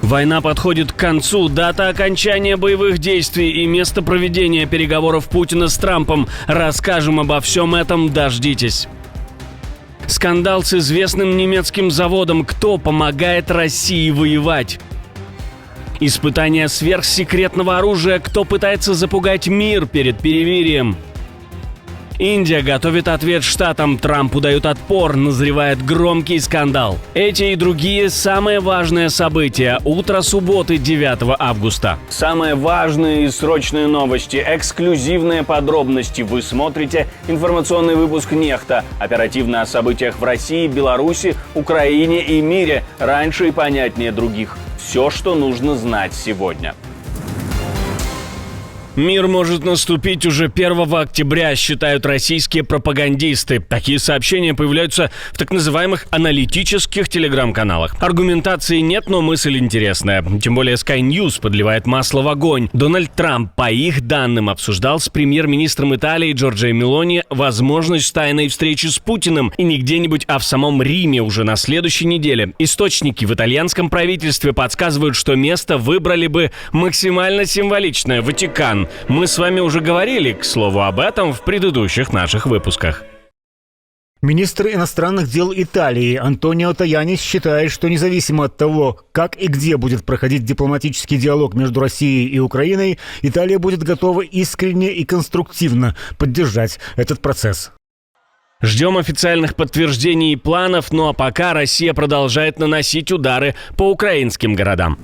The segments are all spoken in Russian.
Война подходит к концу. Дата окончания боевых действий и место проведения переговоров Путина с Трампом. Расскажем обо всем этом, дождитесь. Скандал с известным немецким заводом. Кто помогает России воевать? Испытание сверхсекретного оружия. Кто пытается запугать мир перед перемирием? Индия готовит ответ штатам. Трампу дают отпор. Назревает громкий скандал. Эти и другие самые важные события. Утро субботы, 9 августа. Самые важные и срочные новости. Эксклюзивные подробности. Вы смотрите информационный выпуск «Нехта». Оперативно о событиях в России, Беларуси, Украине и мире. Раньше и понятнее других. Все, что нужно знать сегодня. Мир может наступить уже 1 октября, считают российские пропагандисты. Такие сообщения появляются в так называемых аналитических телеграм-каналах. Аргументации нет, но мысль интересная. Тем более Sky News подливает масло в огонь. Дональд Трамп, по их данным, обсуждал с премьер-министром Италии Джорджией Мелони возможность тайной встречи с Путиным. И не где-нибудь, а в самом Риме уже на следующей неделе. Источники в итальянском правительстве подсказывают, что место выбрали бы максимально символичное – Ватикан. Мы с вами уже говорили, к слову, об этом в предыдущих наших выпусках. Министр иностранных дел Италии Антонио Таяни считает, что независимо от того, как и где будет проходить дипломатический диалог между Россией и Украиной, Италия будет готова искренне и конструктивно поддержать этот процесс. Ждем официальных подтверждений и планов, ну а пока Россия продолжает наносить удары по украинским городам.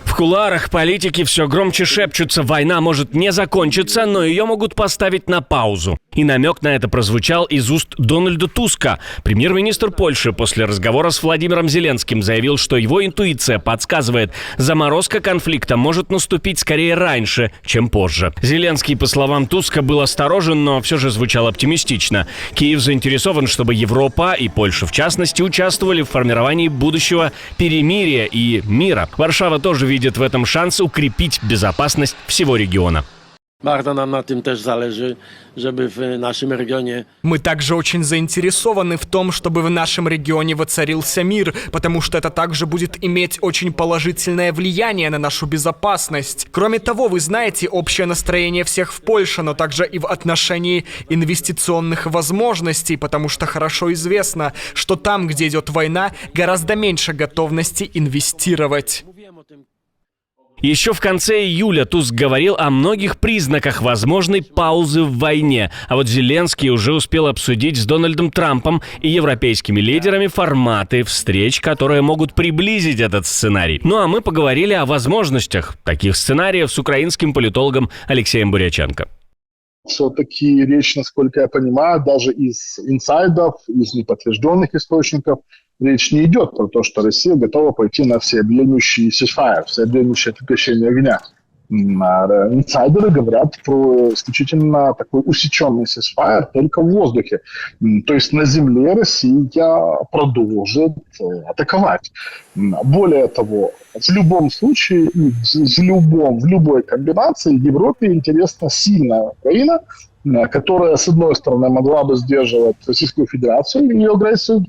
В кулуарах политики все громче шепчутся, война может не закончиться, но ее могут поставить на паузу. И намек на это прозвучал из уст Дональда Туска. Премьер-министр Польши после разговора с Владимиром Зеленским заявил, что его интуиция подсказывает, заморозка конфликта может наступить скорее раньше, чем позже. Зеленский, по словам Туска, был осторожен, но все же звучал оптимистично. Киев заинтересован, чтобы Европа и Польша в частности участвовали в формировании будущего перемирия и мира. Варшава тоже видит в этом шанс укрепить безопасность всего региона. Bardzo nam na tym też zależy, żeby w naszym regionie... Мы также очень заинтересованы в том, чтобы в нашем регионе воцарился мир, потому что это также будет иметь очень положительное влияние на нашу безопасность. Кроме того, вы знаете общее настроение всех в Польше, но также и в отношении инвестиционных возможностей, потому что хорошо известно, что там, где идет война, гораздо меньше готовности инвестировать. Еще в конце июля Туск говорил о многих признаках возможной паузы в войне. А вот Зеленский уже успел обсудить с Дональдом Трампом и европейскими лидерами форматы встреч, которые могут приблизить этот сценарий. Ну а мы поговорили о возможностях таких сценариев с украинским политологом Алексеем Буряченко. Все-таки речь, насколько я понимаю, даже из инсайдов, из неподтвержденных источников, речь не идет про то, что Россия готова пойти на всеобъемлющий ceasefire, всеобъемлющее прекращение огня. Инсайдеры говорят про исключительно такой усеченный ceasefire только в воздухе. То есть на земле Россия продолжит атаковать. Более того, в любом случае, в любой комбинации Европе интересна сильная Украина, которая, с одной стороны, могла бы сдерживать Российскую Федерацию и ее агрессию,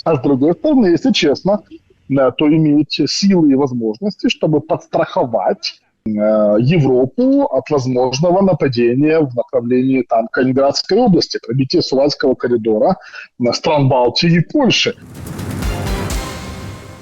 а с другой стороны, если честно, то имеет силы и возможности, чтобы подстраховать Европу от возможного нападения в направлении Калининградской области, пробития Сувальского коридора стран Балтии и Польши.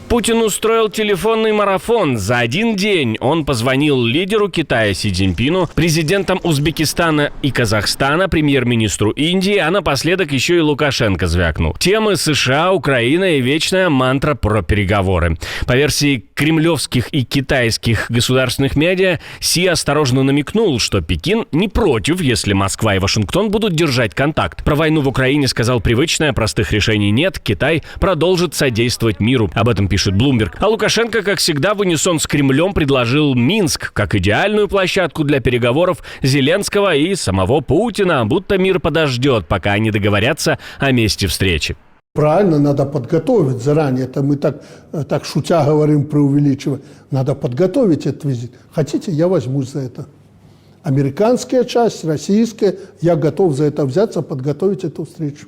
Путин устроил телефонный марафон. За один день он позвонил лидеру Китая Си Цзиньпину, президентам Узбекистана и Казахстана, премьер-министру Индии, а напоследок еще и Лукашенко звякнул. Темы США, Украина и вечная мантра про переговоры. По версии кремлевских и китайских государственных медиа, Си осторожно намекнул, что Пекин не против, если Москва и Вашингтон будут держать контакт. Про войну в Украине сказал привычное, простых решений нет, Китай продолжит содействовать миру. Об этом пишет Bloomberg. А Лукашенко, как всегда, в унисон с Кремлем предложил Минск как идеальную площадку для переговоров Зеленского и самого Путина, будто мир подождет, пока они договорятся о месте встречи. Правильно, надо подготовить заранее. Это мы так шутя говорим, преувеличивая. Надо подготовить этот визит. Хотите, я возьмусь за это. Американская часть, российская, я готов за это взяться, подготовить эту встречу.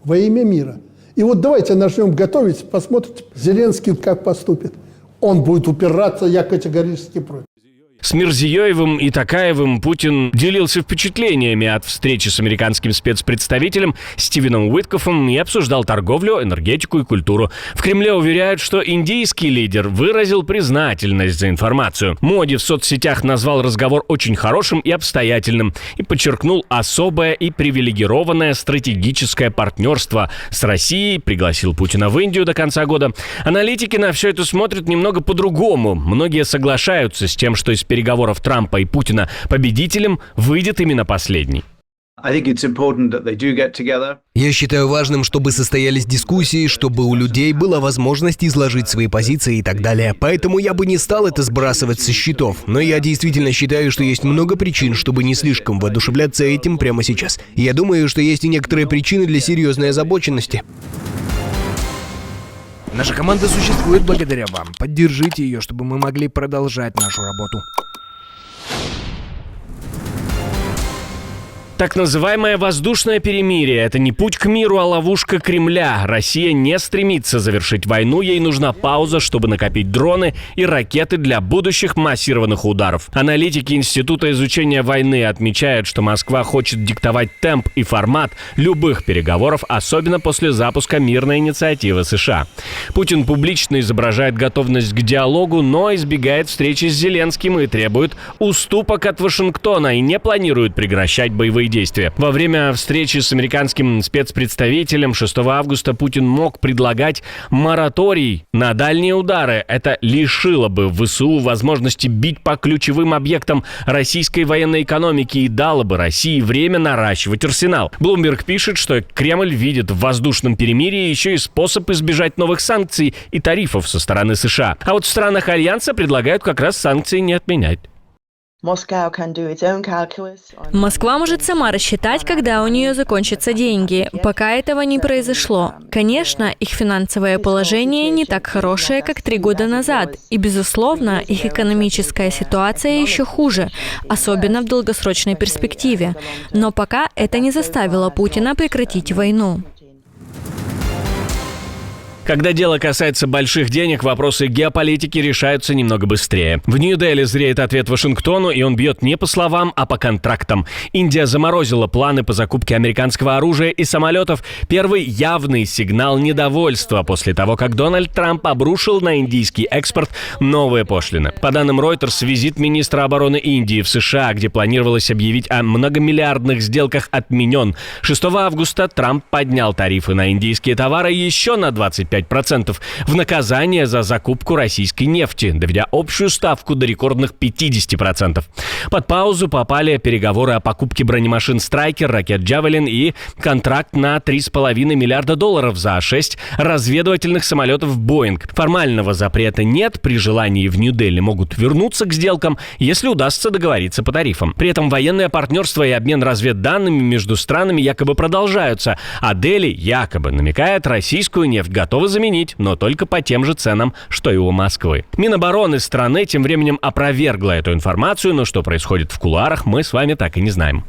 Во имя мира. И вот давайте начнем готовить, посмотрите, Зеленский как поступит. Он будет упираться, я категорически против. С Мирзиёевым и Токаевым Путин делился впечатлениями от встречи с американским спецпредставителем Стивеном Уиткофом и обсуждал торговлю, энергетику и культуру. В Кремле уверяют, что индийский лидер выразил признательность за информацию. Моди в соцсетях назвал разговор очень хорошим и обстоятельным и подчеркнул особое и привилегированное стратегическое партнерство с Россией, пригласил Путина в Индию до конца года. Аналитики на все это смотрят немного по-другому. Многие соглашаются с тем, что из переговоров Трампа и Путина победителем выйдет именно последний. Я считаю важным, чтобы состоялись дискуссии, чтобы у людей была возможность изложить свои позиции и так далее. Поэтому я бы не стал это сбрасывать со счетов. Но я действительно считаю, что есть много причин, чтобы не слишком воодушевляться этим прямо сейчас. И я думаю, что есть и некоторые причины для серьезной озабоченности. Наша команда существует благодаря вам. Поддержите ее, чтобы мы могли продолжать нашу работу. Так называемое воздушное перемирие – это не путь к миру, а ловушка Кремля. Россия не стремится завершить войну, ей нужна пауза, чтобы накопить дроны и ракеты для будущих массированных ударов. Аналитики Института изучения войны отмечают, что Москва хочет диктовать темп и формат любых переговоров, особенно после запуска мирной инициативы США. Путин публично изображает готовность к диалогу, но избегает встречи с Зеленским и требует уступок от Вашингтона и не планирует прекращать боевые действия. Во время встречи с американским спецпредставителем 6 августа Путин мог предлагать мораторий на дальние удары. Это лишило бы ВСУ возможности бить по ключевым объектам российской военной экономики и дало бы России время наращивать арсенал. Bloomberg пишет, что Кремль видит в воздушном перемирии еще и способ избежать новых санкций и тарифов со стороны США. А вот в странах Альянса предлагают как раз санкции не отменять. Москва может сама рассчитать, когда у нее закончатся деньги. Пока этого не произошло. Конечно, их финансовое положение не так хорошее, как 3 года назад. И, безусловно, их экономическая ситуация еще хуже, особенно в долгосрочной перспективе. Но пока это не заставило Путина прекратить войну. Когда дело касается больших денег, вопросы геополитики решаются немного быстрее. В Нью-Дели зреет ответ Вашингтону, и он бьет не по словам, а по контрактам. Индия заморозила планы по закупке американского оружия и самолетов. Первый явный сигнал недовольства после того, как Дональд Трамп обрушил на индийский экспорт новые пошлины. По данным Reuters, визит министра обороны Индии в США, где планировалось объявить о многомиллиардных сделках, отменен. 6 августа Трамп поднял тарифы на индийские товары еще на 25%. В наказание за закупку российской нефти, доведя общую ставку до рекордных 50%. Под паузу попали переговоры о покупке бронемашин «Страйкер», ракет «Джавелин» и контракт на $3,5 миллиарда за 6 разведывательных самолетов «Боинг». Формального запрета нет, при желании в Нью-Дели могут вернуться к сделкам, если удастся договориться по тарифам. При этом военное партнерство и обмен разведданными между странами якобы продолжаются, а Дели якобы намекает, российскую нефть готова заменить, но только по тем же ценам, что и у Москвы. Минобороны страны тем временем опровергла эту информацию, но что происходит в кулуарах, мы с вами так и не знаем.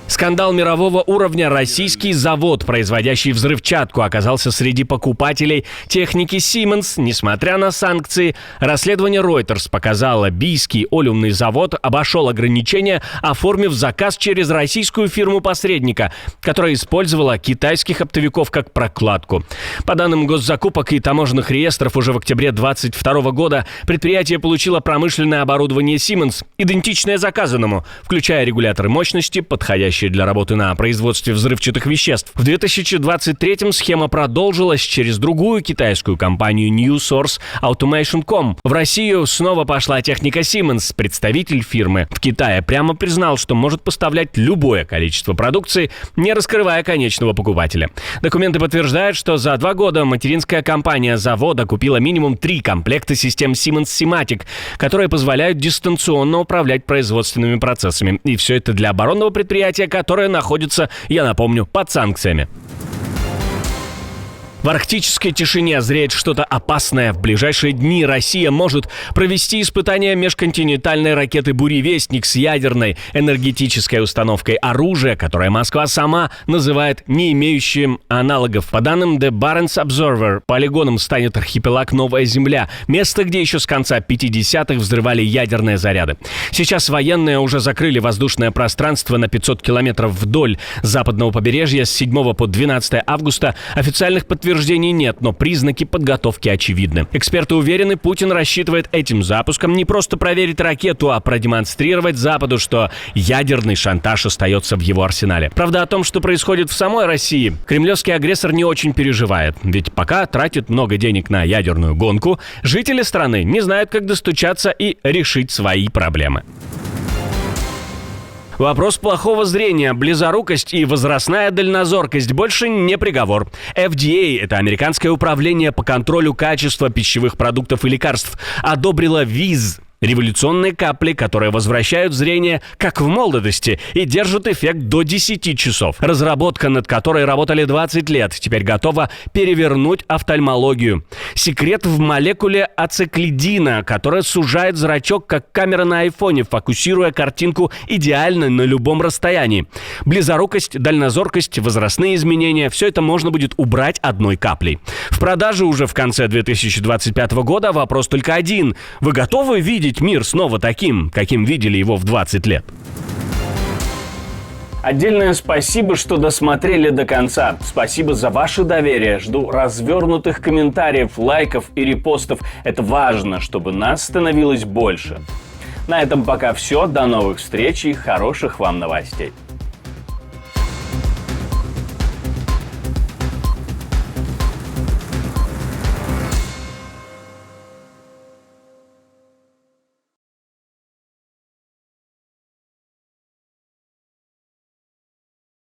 Скандал мирового уровня. Российский завод, производящий взрывчатку, оказался среди покупателей техники Siemens, несмотря на санкции. Расследование Reuters показало, бийский олеумный завод обошел ограничения, оформив заказ через российскую фирму-посредника, которая использовала китайских оптовиков как прокладку. По данным госзакупок и таможенных реестров, уже в октябре 2022 года предприятие получило промышленное оборудование Siemens, идентичное заказанному, включая регуляторы мощности, подходящие для работы на производстве взрывчатых веществ. В 2023-м схема продолжилась через другую китайскую компанию New Source Automation.com. В Россию снова пошла техника Siemens. Представитель фирмы в Китае прямо признал, что может поставлять любое количество продукции, не раскрывая конечного покупателя. Документы подтверждают, что за 2 года материнская компания завода купила минимум 3 комплекта систем Siemens Simatic, которые позволяют дистанционно управлять производственными процессами. И все это для оборонного предприятия, которое находится, я напомню, под санкциями. В арктической тишине зреет что-то опасное. В ближайшие дни Россия может провести испытания межконтинентальной ракеты «Буревестник» с ядерной энергетической установкой оружия, которое Москва сама называет не имеющим аналогов. По данным The Barents Observer, полигоном станет архипелаг Новая Земля, место, где еще с конца 50-х взрывали ядерные заряды. Сейчас военные уже закрыли воздушное пространство на 500 километров вдоль западного побережья с 7 по 12 августа. Официальных подтверждений нет, но признаки подготовки очевидны. Эксперты уверены, Путин рассчитывает этим запуском не просто проверить ракету, а продемонстрировать Западу, что ядерный шантаж остается в его арсенале. Правда, о том, что происходит в самой России, кремлевский агрессор не очень переживает. Ведь пока тратит много денег на ядерную гонку, жители страны не знают, как достучаться и решить свои проблемы. Вопрос плохого зрения, близорукость и возрастная дальнозоркость больше не приговор. FDA, это американское управление по контролю качества пищевых продуктов и лекарств, одобрило ВИЗ. Революционные капли, которые возвращают зрение как в молодости и держат эффект до 10 часов. Разработка, над которой работали 20 лет, теперь готова перевернуть офтальмологию. Секрет в молекуле ациклидина, которая сужает зрачок, как камера на айфоне, фокусируя картинку идеально на любом расстоянии. Близорукость, дальнозоркость, возрастные изменения – все это можно будет убрать одной каплей. В продаже уже в конце 2025 года. Вопрос только один. Вы готовы видеть мир снова таким, каким видели его в 20 лет? Отдельное спасибо, что досмотрели до конца. Спасибо за ваше доверие. Жду развернутых комментариев, лайков и репостов. Это важно, чтобы нас становилось больше. На этом пока все. До новых встреч и хороших вам новостей.